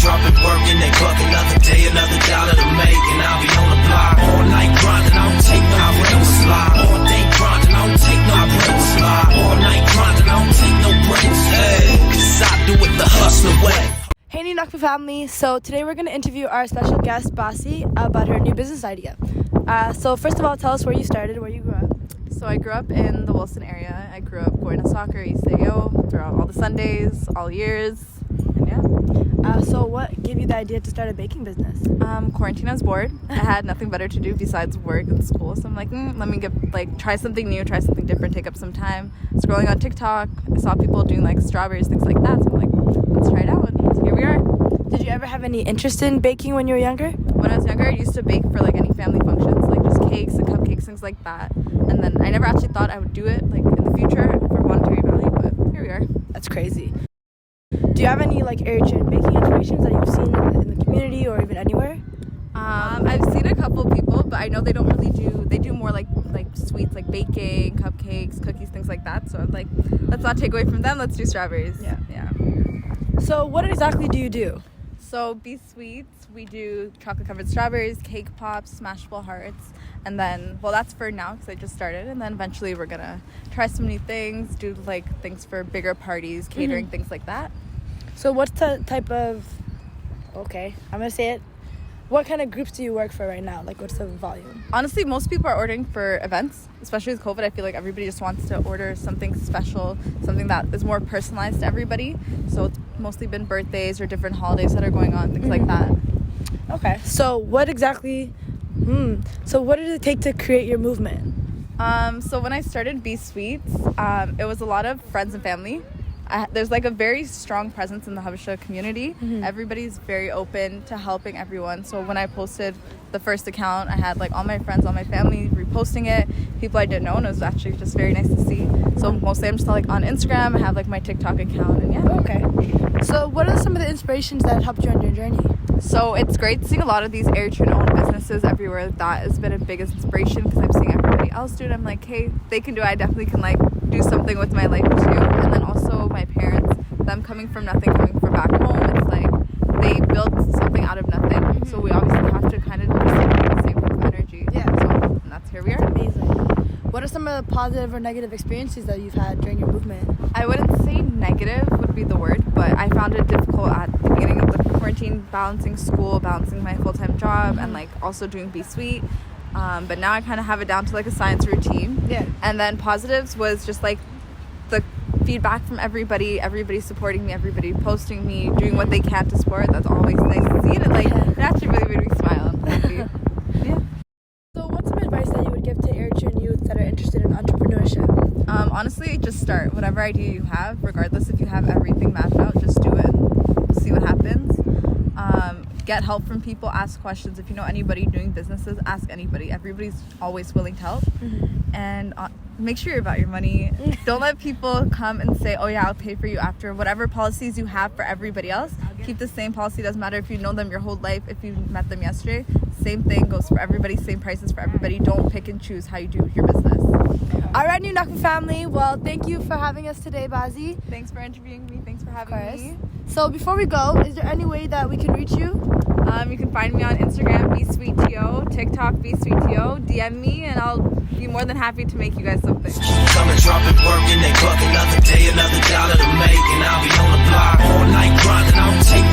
dropping work and they buck another day, another dollar to make, and I'll be on the block all night grinding. I don't take no breaks. All day grinding. I don't take no breaks. All night grinding. I don't take no breaks. Hey, 'cause I do it the Hussle Way. Hey, new Nakfa family. So today we're going to interview our special guest, Basi, about her new business idea. So first of all, tell us where you started, where you grew up. So I grew up in the Wilson area. I grew up going to soccer, ECAO, throughout all the Sundays, all years, and yeah. So what gave you the idea to start a baking business? Quarantine, I was bored. I had nothing better to do besides work and school, so I'm like, let me try something new, try something different, take up some time. Scrolling on TikTok, I saw people doing like strawberries, things like that, so I'm like, let's try it out, and here we are. Did you ever have any interest in baking when you were younger? When I was younger, I used to bake for like any family functions, like just cakes and cupcakes, things like that. And then I never actually thought I would do it like in the future for monetary value, but here we are. That's crazy. Do you have any like urgent baking inspirations that you've seen in the community or even anywhere? I've seen a couple people, but I know they don't really they do more like sweets, like baking, cupcakes, cookies, things like that. So I'm like, let's not take away from them, let's do strawberries. Yeah. So what exactly do you do? So BSweetTo, we do chocolate covered strawberries, cake pops, smashable hearts, and then, well, that's for now because I just started, and then eventually we're gonna try some new things, do like things for bigger parties, catering, things like that. So what's the type of, okay, I'm gonna say it. What kind of groups do you work for right now? Like, what's the volume? Honestly, most people are ordering for events, especially with COVID. I feel like everybody just wants to order something special, something that is more personalized to everybody. So it's mostly been birthdays or different holidays that are going on, things like that. Okay. So what exactly, so what did it take to create your movement? So when I started BSweetTo, it was a lot of friends and family. There's like a very strong presence in the Habesha community. Everybody's very open to helping everyone. So when I posted the first account, I had like all my friends, all my family reposting it, people I didn't know, and it was actually just very nice to see. So mostly I'm just like on Instagram. I have like my TikTok account, and yeah. Okay. So what are some of the inspirations that helped you on your journey? So it's great seeing a lot of these Eritrean-owned businesses everywhere. That has been a big inspiration because I'm seeing everybody else do it. I'm like, hey, they can do it. I definitely can like do something with my life too. And then also my parents, them coming from nothing, coming from back home, it's like they built something out of nothing. So we obviously have to kind of do the same type of energy. Yeah. So and that's here we are. Amazing. What are some of the positive or negative experiences that you've had during your movement? I wouldn't say negative would be the word, but I found it difficult at the beginning of the quarantine, balancing school, balancing my full-time job, and like also doing BSweetTo. But now I kind of have it down to like a science routine. Yeah. And then positives was just like the feedback from everybody supporting me, everybody posting me, doing what they can to support. That's always nice to see, and it actually really made me smile and happy. Yeah. So what's some advice that you would give to Eritrean youth that are interested in entrepreneurship? Honestly, just start. Whatever idea you have, regardless if you have everything mapped out, just do it. See what happens. Get help from people, ask questions. If you know anybody doing businesses, ask anybody. Everybody's always willing to help. And make sure you're about your money. Don't let people come and say, oh yeah, I'll pay for you after. Whatever policies you have for everybody else, keep the same policy. Doesn't matter if you know them your whole life, if you met them yesterday. Same thing goes for everybody, same prices for everybody. Don't pick and choose how you do your business. All right, new Nakfa family. Well, thank you for having us today, Basi. Thanks for interviewing me. Thanks for having me. So before we go, is there any way that we can reach you? You can find me on Instagram, BSweetTo, TikTok, BSweetTo. DM me, and I'll be more than happy to make you guys something. Coming, dropping work, and they buck another day, another dollar to make, and I'll be on the block all night grinding. I don't take